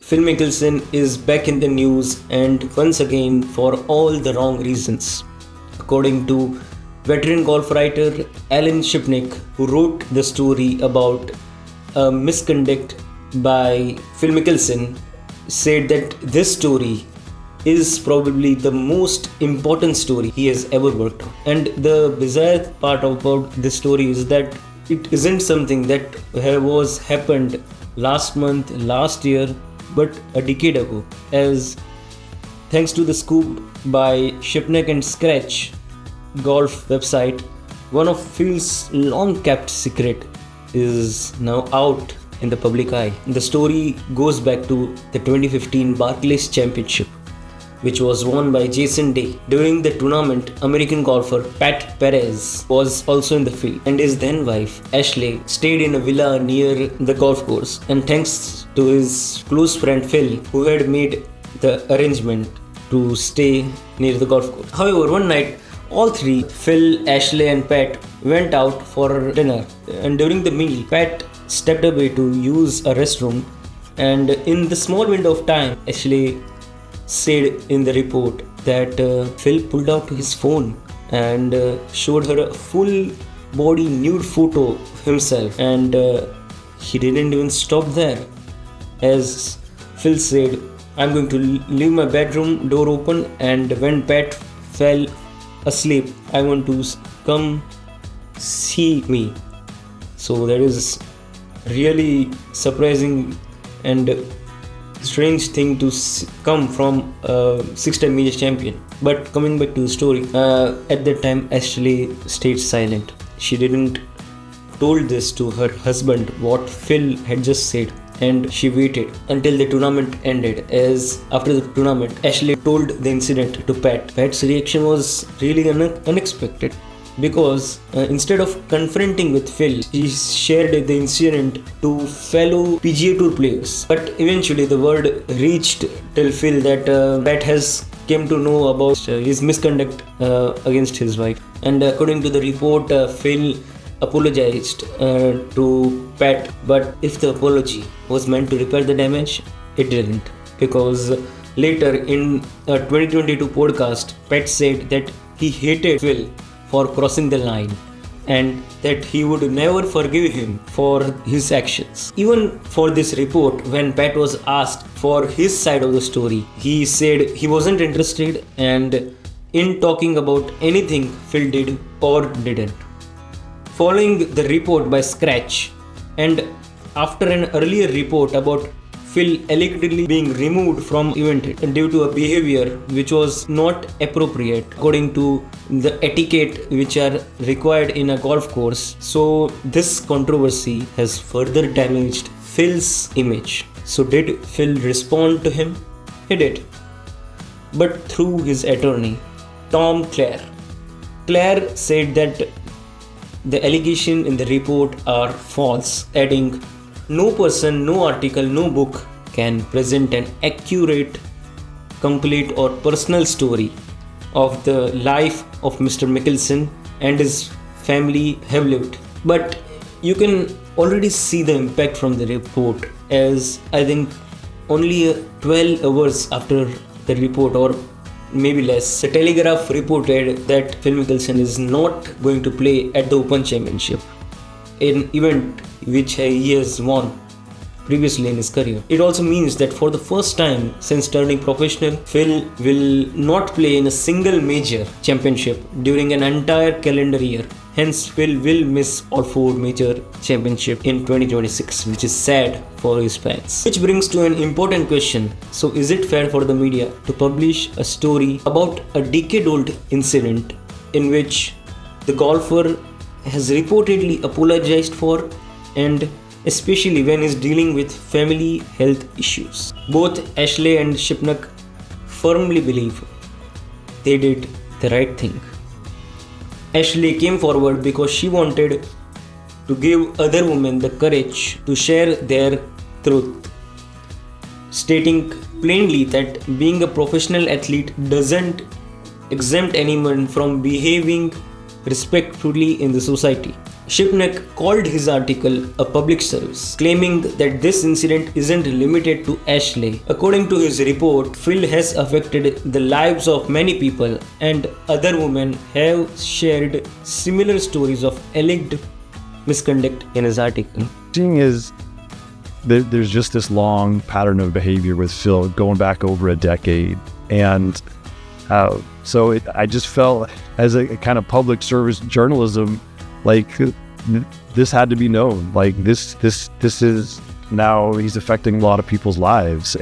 Phil Mickelson is back in the news and once again for all the wrong reasons. According to veteran golf writer Alan Shipnick, who wrote the story about a misconduct by Phil Mickelson, said that this story is probably the most important story he has ever worked on. And the bizarre part about this story is that it isn't something that was happened last month, last year, but a decade ago. As thanks to the scoop by Shipneck and Scratch golf website, one of Phil's long kept secret is now out in the public eye. The story goes back to the 2015 Barclays Championship, which was won by Jason Day. During the tournament, American golfer Pat Perez was also in the field, and his then wife Ashley stayed in a villa near the golf course, and thanks to his close friend Phil, who had made the arrangement to stay near the golf course. However, one night all three, Phil, Ashley and Pat, went out for dinner, and during the meal Pat stepped away to use a restroom, and in the small window of time, Ashley said in the report that Phil pulled out his phone and showed her a full body nude photo of himself, and he didn't even stop there. As Phil said, "I'm going to leave my bedroom door open, and when Pat fell asleep, I want to come see me." So that is really surprising and strange thing to come from a six-time major champion. But coming back to the story, at that time Ashley stayed silent. She didn't told this to her husband what Phil had just said, and she waited until the tournament ended. As after the tournament, Ashley told the incident to Pat. Pat's reaction was really unexpected, because instead of confronting with Phil, he shared the incident to fellow PGA Tour players. But eventually the word reached till Phil that Pat has came to know about his misconduct against his wife. And according to the report, Phil apologized to Pat, but if the apology was meant to repair the damage, it didn't. Because later in a 2022 podcast, Pat said that he hated Phil for crossing the line and that he would never forgive him for his actions. Even for this report, when Pat was asked for his side of the story, he said he wasn't interested and in talking about anything Phil did or didn't. Following the report by Scratch, and after an earlier report about Phil allegedly being removed from event due to a behavior which was not appropriate according to the etiquette which are required in a golf course, so this controversy has further damaged Phil's image. So did Phil respond to him? He did, but through his attorney, Tom Clare. Clare said that the allegation in the report are false, adding, "No person, no article, no book can present an accurate, complete or personal story of the life of Mr. Mickelson and his family have lived." But you can already see the impact from the report, as I think only 12 hours after the report, or maybe less, the Telegraph reported that Phil Mickelson is not going to play at the Open Championship, an event which he has won previously in his career. It also means that for the first time since turning professional, Phil will not play in a single major championship during an entire calendar year. Hence, Phil will miss all 4 major championships in 2026, which is sad for his fans. Which brings to an important question. So is it fair for the media to publish a story about a decade-old incident in which the golfer has reportedly apologized for, and especially when he's dealing with family health issues? Both Ashley and Shipnuck firmly believe they did the right thing. Ashley came forward because she wanted to give other women the courage to share their truth, stating plainly that being a professional athlete doesn't exempt anyone from behaving respectfully in the society. Shipnuck called his article a public service, claiming that this incident isn't limited to Ashley. According to his report, Phil has affected the lives of many people, and other women have shared similar stories of alleged misconduct in his article. Seeing is there's just this long pattern of behavior with Phil going back over a decade, and I just felt as a kind of public service journalism, like this had to be known. Like this is now he's affecting a lot of people's lives.